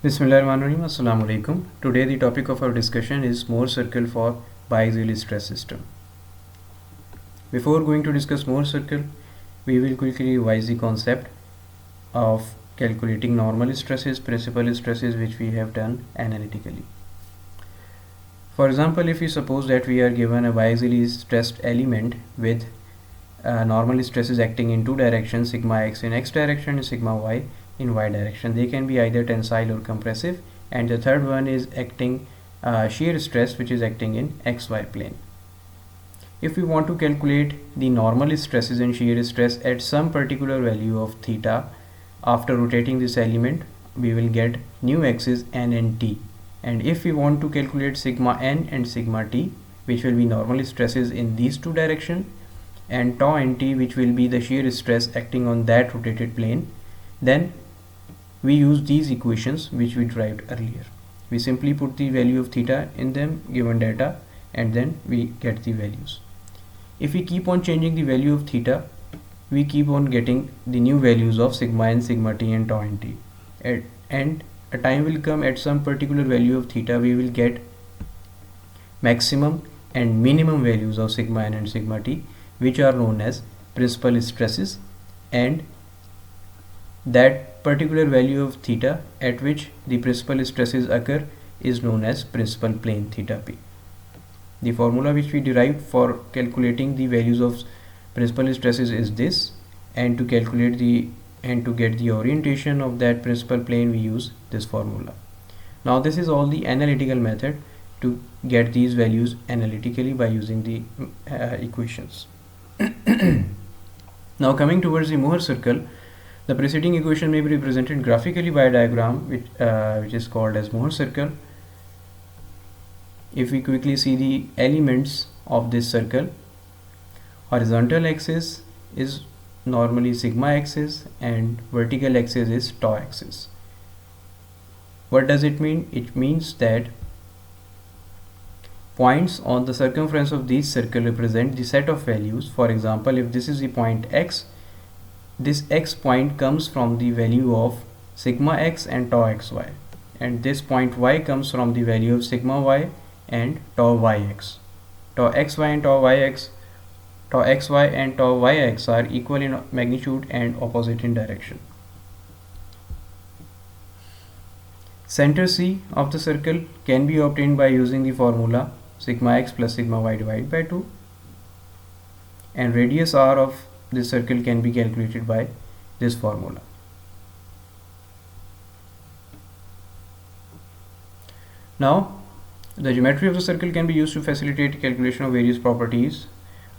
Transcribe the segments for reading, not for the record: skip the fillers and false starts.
Bismillahirrahmanirrahim. Assalamu alaikum. Today the topic of our discussion is Mohr circle for biaxial stress system. Before going to discuss Mohr circle, we will quickly revise the concept of calculating normal stresses, principal stresses which we have done analytically. For example, if we suppose that we are given a biaxially stressed element with normal stresses acting in two directions, sigma x in x direction and sigma y in y direction. They can be either tensile or compressive, and the third one is acting shear stress, which is acting in xy plane. If we want to calculate the normal stresses and shear stress at some particular value of theta, after rotating this element we will get new axis n and t, and if we want to calculate sigma n and sigma t, which will be normal stresses in these two directions, and tau and t, which will be the shear stress acting on that rotated plane, then we use these equations which we derived earlier. We simply put the value of theta in them given data, and then we get the values. If we keep on changing the value of theta, we keep on getting the new values of sigma n, sigma t and tau and t, and a time will come at some particular value of theta we will get maximum and minimum values of sigma n and sigma t, which are known as principal stresses, and that particular value of theta at which the principal stresses occur is known as principal plane theta p. The formula which we derived for calculating the values of principal stresses is this, and to calculate and to get the orientation of that principal plane we use this formula. Now this is all the analytical method to get these values analytically by using the equations. Now coming towards the Mohr circle, the preceding equation may be represented graphically by a diagram which is called as Mohr circle. If we quickly see the elements of this circle, horizontal axis is normally sigma axis and vertical axis is tau axis. What does it mean? It means that points on the circumference of this circle represent the set of values. For example, if this is the point x, this x point comes from the value of sigma x and tau xy, and this point y comes from the value of sigma y and tau yx. Tau xy and tau yx, tau xy and tau yx are equal in magnitude and opposite in direction. Center C of the circle can be obtained by using the formula sigma x plus sigma y divided by 2, and radius r of this circle can be calculated by this formula. Now the geometry of the circle can be used to facilitate calculation of various properties.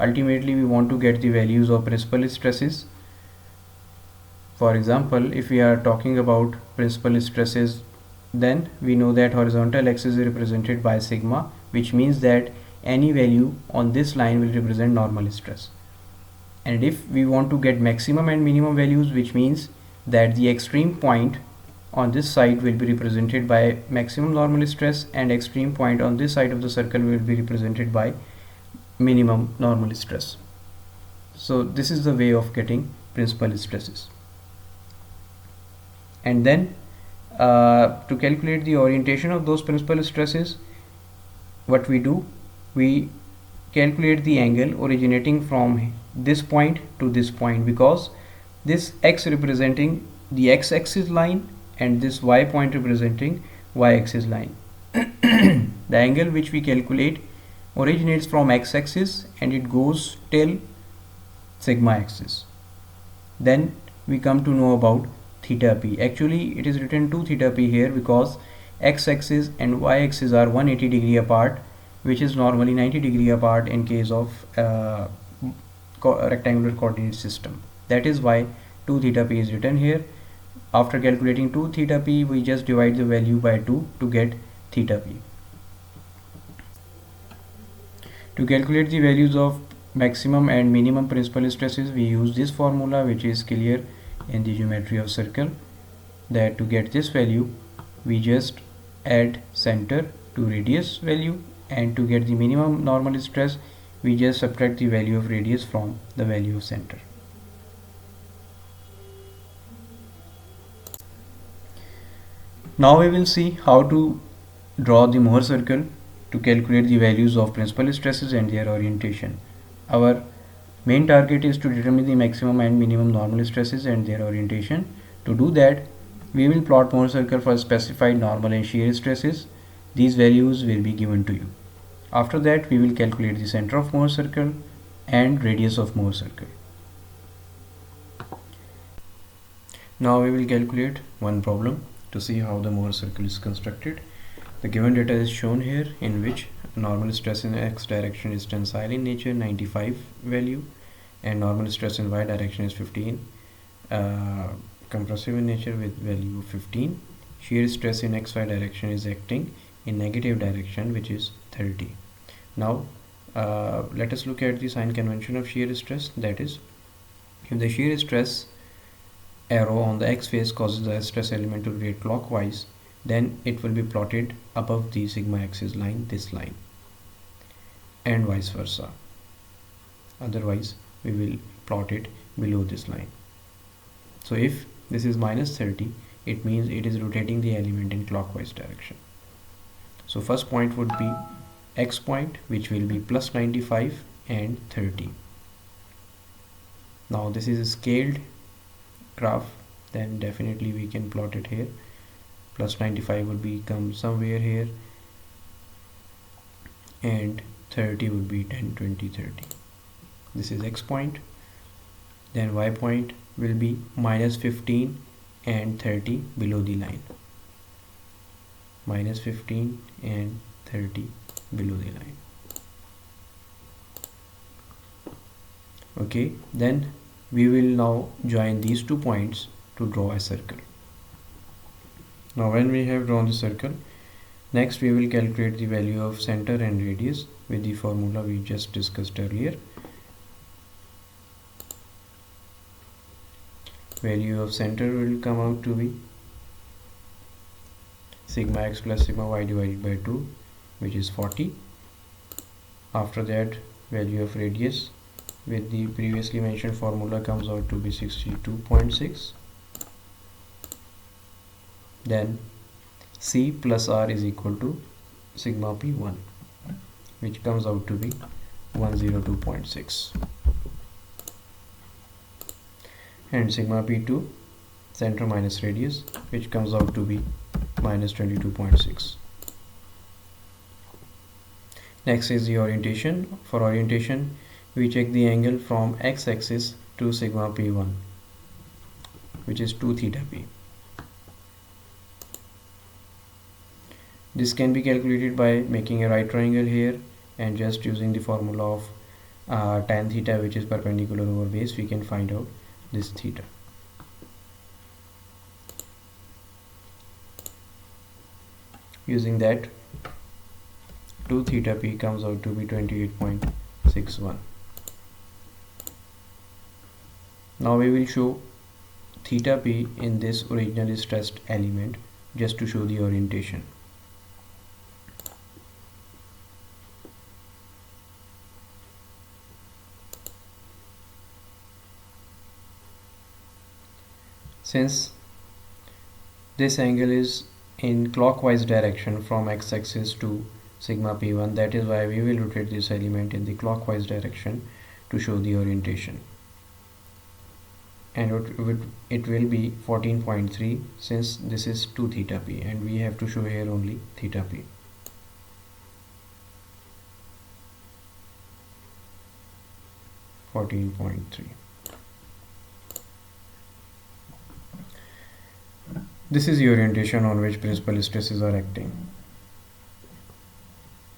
Ultimately we want to get the values of principal stresses. For example, if we are talking about principal stresses, then we know that horizontal axis is represented by sigma, which means that any value on this line will represent normal stress. And if we want to get maximum and minimum values, which means that the extreme point on this side will be represented by maximum normal stress, and extreme point on this side of the circle will be represented by minimum normal stress. So this is the way of getting principal stresses. And then to calculate the orientation of those principal stresses, what we do, we calculate the angle originating from this point to this point, because this x representing the x-axis line and this y point representing y-axis line. The angle which we calculate originates from x-axis and it goes till sigma axis. Then we come to know about theta p. Actually it is written 2 theta p here because x-axis and y-axis are 180 degree apart, which is normally 90 degree apart in case of rectangular coordinate system. That is why 2 theta p is written here. After calculating 2 theta p, we just divide the value by 2 to get theta p. To calculate the values of maximum and minimum principal stresses, we use this formula which is clear in the geometry of circle, that to get this value we just add center to radius value, and to get the minimum normal stress we just subtract the value of radius from the value of center. Now we will see how to draw the Mohr circle to calculate the values of principal stresses and their orientation. Our main target is to determine the maximum and minimum normal stresses and their orientation. To do that, we will plot Mohr circle for specified normal and shear stresses. These values will be given to you. After that, we will calculate the center of Mohr circle and radius of Mohr circle. Now we will calculate one problem to see how the Mohr circle is constructed. The given data is shown here, in which normal stress in x direction is tensile in nature, 95 value, and normal stress in y direction is 15, compressive in nature with value 15. Shear stress in xy direction is acting in negative direction, which is 30. Now let us look at the sign convention of shear stress. That is, if the shear stress arrow on the x phase causes the stress element to rotate clockwise, then it will be plotted above the sigma axis line, this line, and vice versa. Otherwise, we will plot it below this line. So if this is minus 30, it means it is rotating the element in clockwise direction. So first point would be x point, which will be plus 95 and 30. Now this is a scaled graph, then definitely we can plot it here. Plus 95 would become somewhere here, and 30 would be 10, 20, 30. This is x point. Then y point will be minus 15 and 30 below the line. Minus 15 and 30 below the line. Okay, then we will now join these 2 points to draw a circle. Now when we have drawn the circle, next we will calculate the value of center and radius with the formula we just discussed earlier. Value of center will come out to be sigma x plus sigma y divided by 2, which is 40. After that, value of radius with the previously mentioned formula comes out to be 62.6. Then C plus R is equal to sigma P1, which comes out to be 102.6, and sigma P2, center minus radius, which comes out to be minus 22.6. Next is the orientation. For orientation, we check the angle from x-axis to sigma P1, which is 2 theta P. This can be calculated by making a right triangle here and just using the formula of tan theta, which is perpendicular over base. We can find out this theta. Using that, 2 theta P comes out to be 28.61. Now we will show theta P in this originally stressed element just to show the orientation. Since this angle is in clockwise direction from x-axis to sigma P1, that is why we will rotate this element in the clockwise direction to show the orientation. And it will be 14.3, since this is 2 theta P and we have to show here only theta P. This is the orientation on which principal stresses are acting.